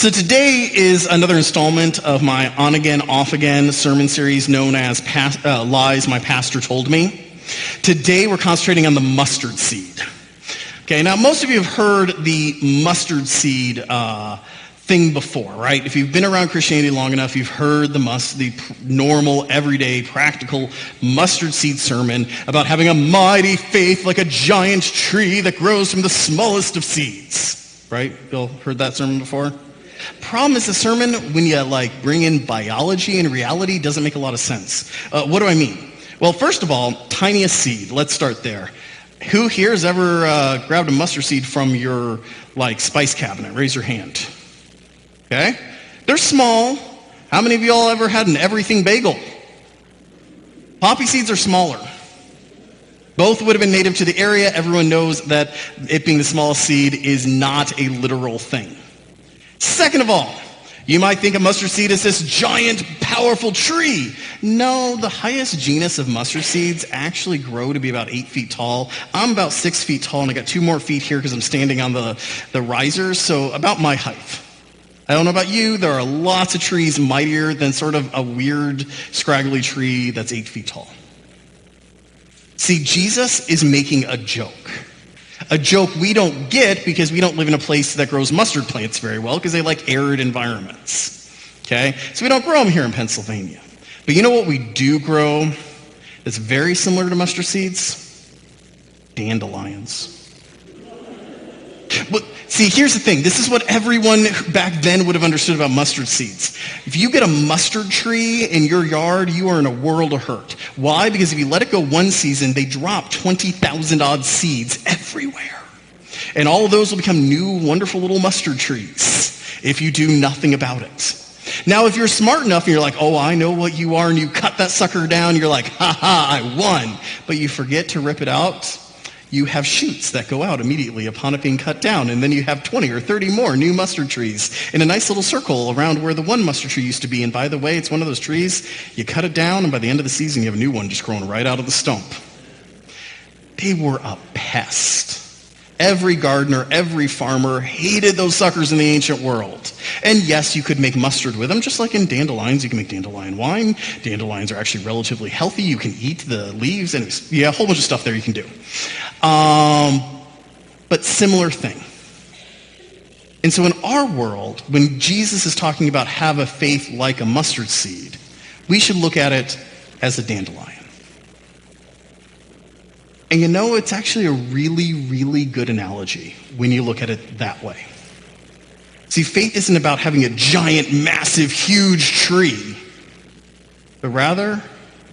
So today is another installment of my On Again, Off Again sermon series known as Lies My Pastor Told Me. Today we're concentrating on the mustard seed. Okay, now most of you have heard the mustard seed thing before, right? If you've been around Christianity long enough, you've heard the normal, everyday, practical mustard seed sermon about having a mighty faith like a giant tree that grows from the smallest of seeds, right? You all heard that sermon before? Problem is the sermon, when you bring in biology and reality, doesn't make a lot of sense. What do I mean? Well, first of all, tiniest seed. Let's start there. Who here has ever grabbed a mustard seed from your spice cabinet? Raise your hand. Okay? They're small. How many of you all ever had an everything bagel? Poppy seeds are smaller. Both would have been native to the area. Everyone knows that it being the smallest seed is not a literal thing. Second of all, you might think a mustard seed is this giant, powerful tree. No, the highest genus of mustard seeds actually grow to be about 8 feet tall. I'm about 6 feet tall, and I got 2 more feet here because I'm standing on the risers, so about my height. I don't know about you, there are lots of trees mightier than sort of a weird, scraggly tree that's 8 feet tall. See, Jesus is making a joke. A joke we don't get because we don't live in a place that grows mustard plants very well because they like arid environments. Okay? So we don't grow them here in Pennsylvania. But you know what we do grow that's very similar to mustard seeds? Dandelions. But see, here's the thing. This is what everyone back then would have understood about mustard seeds. If you get a mustard tree in your yard, you are in a world of hurt. Why? Because if you let it go one season, they drop 20,000 odd seeds everywhere. And all of those will become new, wonderful little mustard trees if you do nothing about it. Now, if you're smart enough and you're like, oh, I know what you are, and you cut that sucker down, you're like, ha ha, I won. But you forget to rip it out. You have shoots that go out immediately upon it being cut down, and then you have 20 or 30 more new mustard trees in a nice little circle around where the one mustard tree used to be. And by the way, it's one of those trees, you cut it down, and by the end of the season, you have a new one just growing right out of the stump. They were a pest. Every gardener, every farmer hated those suckers in the ancient world. And yes, you could make mustard with them, just like in dandelions. You can make dandelion wine. Dandelions are actually relatively healthy. You can eat the leaves, and a whole bunch of stuff there you can do. But similar thing. And so in our world, when Jesus is talking about have a faith like a mustard seed, we should look at it as a dandelion. And you know, it's actually a really, really good analogy when you look at it that way. See, faith isn't about having a giant, massive, huge tree, but rather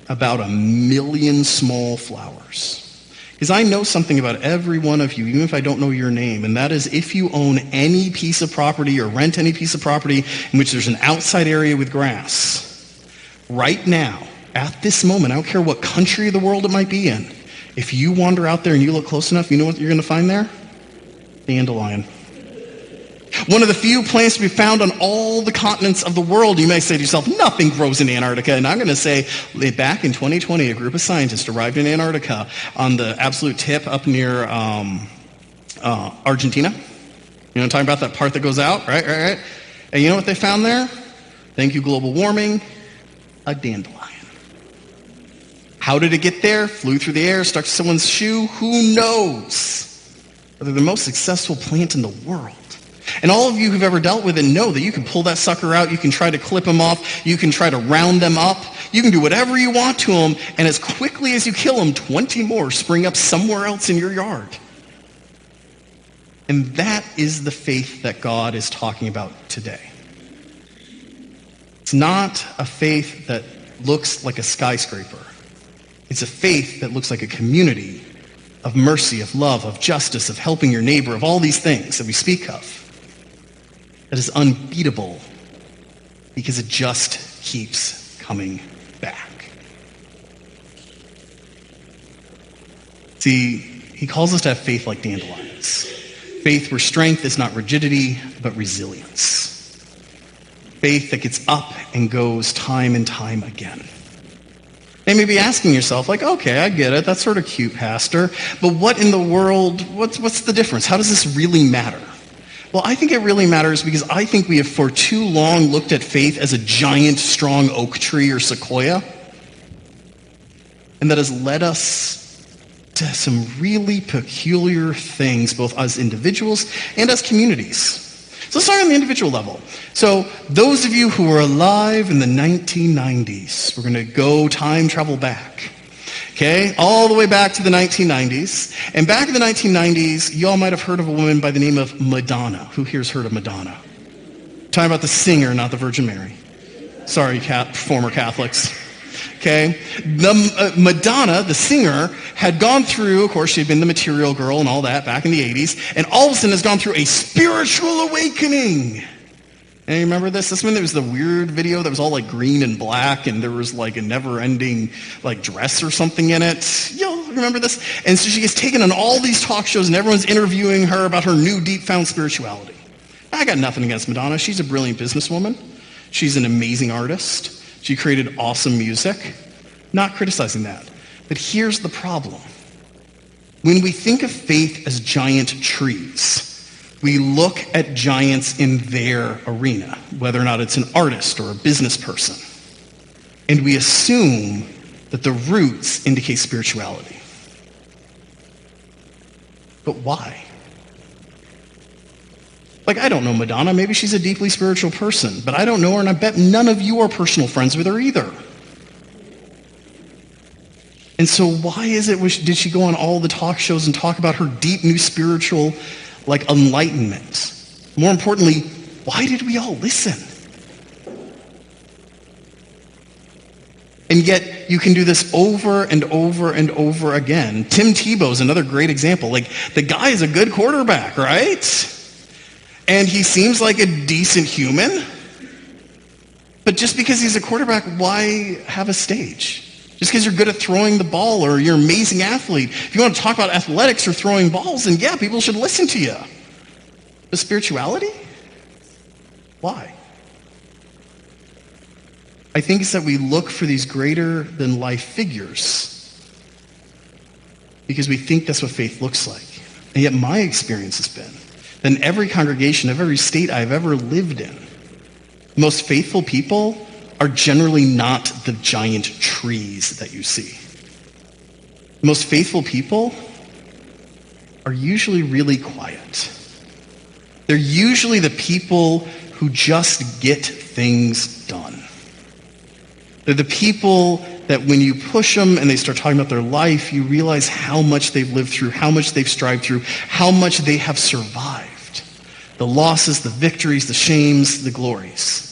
about 1,000,000 small flowers. Because I know something about every one of you, even if I don't know your name, and that is if you own any piece of property or rent any piece of property in which there's an outside area with grass, right now, at this moment, I don't care what country of the world it might be in, if you wander out there and you look close enough, you know what you're going to find there? Dandelion. One of the few plants to be found on all the continents of the world. You may say to yourself, nothing grows in Antarctica. And I'm going to say, back in 2020, a group of scientists arrived in Antarctica on the absolute tip up near Argentina. You know, I'm talking about that part that goes out, right? And you know what they found there? Thank you, global warming. A dandelion. How did it get there? Flew through the air, stuck to someone's shoe? Who knows? But they're the most successful plant in the world. And all of you who've ever dealt with it know that you can pull that sucker out, you can try to clip them off, you can try to round them up, you can do whatever you want to them, and as quickly as you kill them, 20 more spring up somewhere else in your yard. And that is the faith that God is talking about today. It's not a faith that looks like a skyscraper. It's a faith that looks like a community of mercy, of love, of justice, of helping your neighbor, of all these things that we speak of. That is unbeatable because it just keeps coming back. See, he calls us to have faith like dandelions. Faith where strength is not rigidity, but resilience. Faith that gets up and goes time and time again. And maybe asking yourself, okay, I get it. That's sort of cute, Pastor. But what in the world, what's the difference? How does this really matter? Well, I think it really matters because I think we have for too long looked at faith as a giant, strong oak tree or sequoia. And that has led us to some really peculiar things, both as individuals and as communities. So let's start on the individual level. So those of you who were alive in the 1990s, we're going to go time travel back. Okay, all the way back to the 1990s. And back in the 1990s, you all might have heard of a woman by the name of Madonna. Who here's heard of Madonna? Talking about the singer, not the Virgin Mary. Sorry, former Catholics. Okay, Madonna, the singer, had gone through, of course, she had been the Material Girl and all that back in the 80s, and all of a sudden has gone through a spiritual awakening. And you remember this? This one, there was the weird video that was all like green and black, and there was like a never-ending like dress or something in it. Y'all remember this? And so she gets taken on all these talk shows, and everyone's interviewing her about her new deep-found spirituality. I got nothing against Madonna. She's a brilliant businesswoman. She's an amazing artist. She created awesome music. Not criticizing that. But here's the problem. When we think of faith as giant trees, we look at giants in their arena, whether or not it's an artist or a business person. And we assume that the roots indicate spirituality. But why? Like, I don't know Madonna. Maybe she's a deeply spiritual person, but I don't know her, and I bet none of you are personal friends with her either. And so why is it, did she go on all the talk shows and talk about her deep new spiritual enlightenment? More importantly, why did we all listen? And yet you can do this over and over and over again. Tim Tebow is another great example. The guy is a good quarterback, right? And he seems like a decent human. But just because he's a quarterback, why have a stage? Just because you're good at throwing the ball or you're an amazing athlete. If you want to talk about athletics or throwing balls, then yeah, people should listen to you. But spirituality? Why? I think it's that we look for these greater than life figures because we think that's what faith looks like. And yet my experience has been that in every congregation of every state I've ever lived in, the most faithful people are generally not the giant trees that you see. The most faithful people are usually really quiet. They're usually the people who just get things done. They're the people that when you push them and they start talking about their life, you realize how much they've lived through, how much they've strived through, how much they have survived. The losses, the victories, the shames, the glories.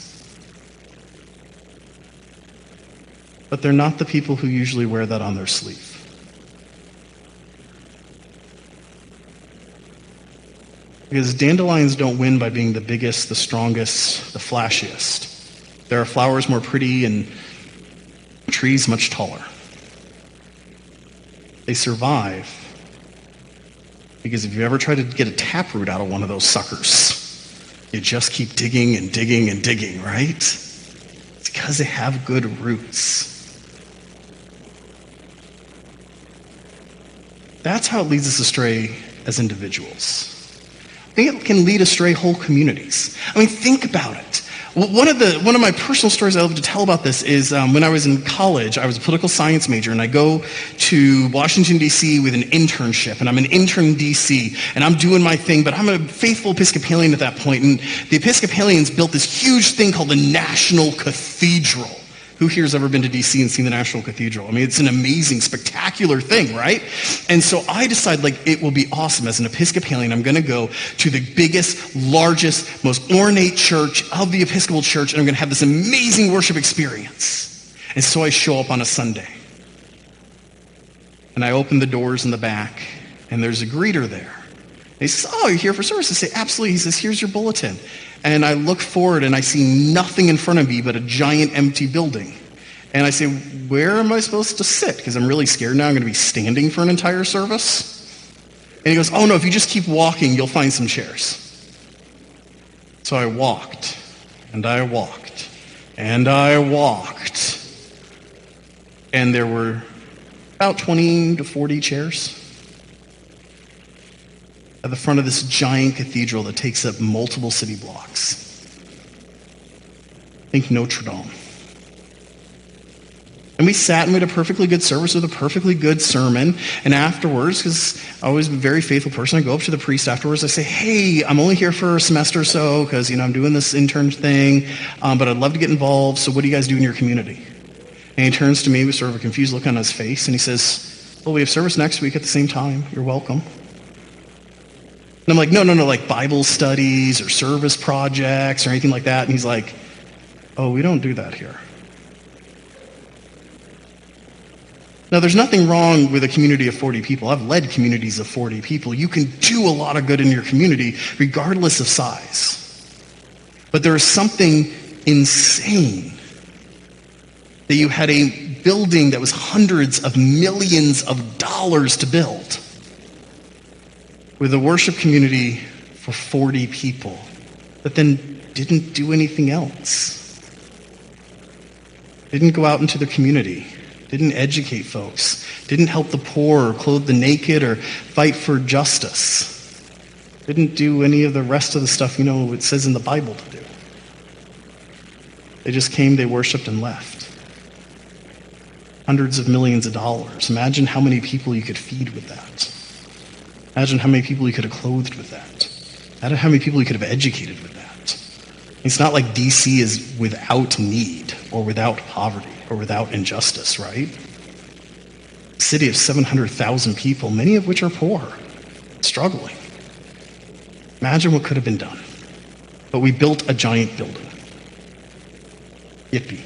But they're not the people who usually wear that on their sleeve. Because dandelions don't win by being the biggest, the strongest, the flashiest. There are flowers more pretty and trees much taller. They survive because if you ever try to get a taproot out of one of those suckers, you just keep digging and digging and digging, right? It's because they have good roots. That's how it leads us astray as individuals. I think it can lead astray whole communities. I mean, think about it. One of my personal stories I love to tell about this is when I was in college, I was a political science major, and I go to Washington, D.C. with an internship, and I'm an intern in D.C., and I'm doing my thing, but I'm a faithful Episcopalian at that point, and the Episcopalians built this huge thing called the National Cathedral. Who here has ever been to D.C. and seen the National Cathedral? I mean, it's an amazing, spectacular thing, right? And so I decided, it will be awesome. As an Episcopalian, I'm going to go to the biggest, largest, most ornate church of the Episcopal Church, and I'm going to have this amazing worship experience. And so I show up on a Sunday. And I open the doors in the back, and there's a greeter there. And he says, "Oh, you're here for service?" I say, "Absolutely." He says, "Here's your bulletin." And I look forward and I see nothing in front of me but a giant empty building. And I say, "Where am I supposed to sit? Because I'm really scared now. I'm going to be standing for an entire service." And he goes, "Oh no, if you just keep walking, you'll find some chairs." So I walked, and I walked, and I walked. And there were about 20 to 40 chairs. at the front of this giant cathedral that takes up multiple city blocks. Think Notre Dame. And we sat and we had a perfectly good service with a perfectly good sermon. And afterwards, because I was a very faithful person, I go up to the priest afterwards. I say, hey, I'm only here for a semester or so because, I'm doing this intern thing, but I'd love to get involved. So what do you guys do in your community? And he turns to me with sort of a confused look on his face, and he says, well, we have service next week at the same time. You're welcome. And I'm like, no, like Bible studies or service projects or anything like that. And he's like, oh, we don't do that here. Now, there's nothing wrong with a community of 40 people. I've led communities of 40 people. You can do a lot of good in your community, regardless of size. But there is something insane that you had a building that was hundreds of millions of dollars to build, with a worship community for 40 people that then didn't do anything else. Didn't go out into the community. Didn't educate folks, didn't help the poor or clothe the naked or fight for justice. Didn't do any of the rest of the stuff, it says in the Bible to do. They just came, they worshiped, and left. Hundreds of millions of dollars. Imagine how many people you could feed with that. Imagine how many people you could have clothed with that. Imagine how many people you could have educated with that. It's not like DC is without need or without poverty or without injustice, right? A city of 700,000 people, many of which are poor, struggling. Imagine what could have been done. But we built a giant building. Yippee.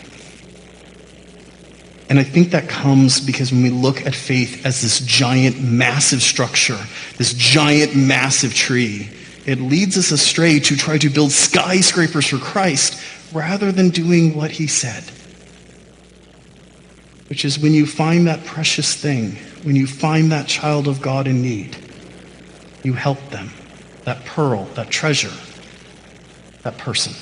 And I think that comes because when we look at faith as this giant, massive structure, this giant, massive tree, it leads us astray to try to build skyscrapers for Christ rather than doing what he said. Which is when you find that precious thing, when you find that child of God in need, you help them, that pearl, that treasure, that person.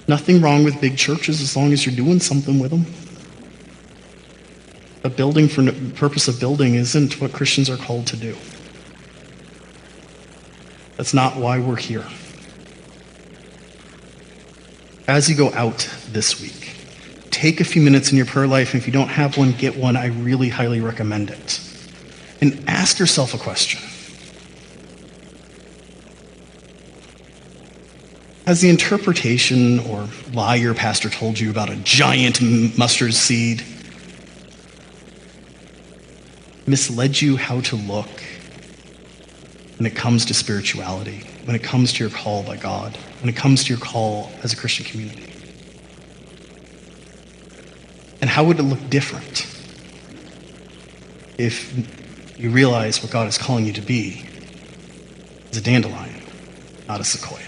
Nothing wrong with big churches as long as you're doing something with them. But building for the purpose of building isn't what Christians are called to do. That's not why we're here. As you go out this week, take a few minutes in your prayer life, and if you don't have one, get one. I really highly recommend it. And ask yourself a question. Has the interpretation or lie your pastor told you about a giant mustard seed misled you how to look when it comes to spirituality, when it comes to your call by God, when it comes to your call as a Christian community? And how would it look different if you realize what God is calling you to be is a dandelion, not a sequoia?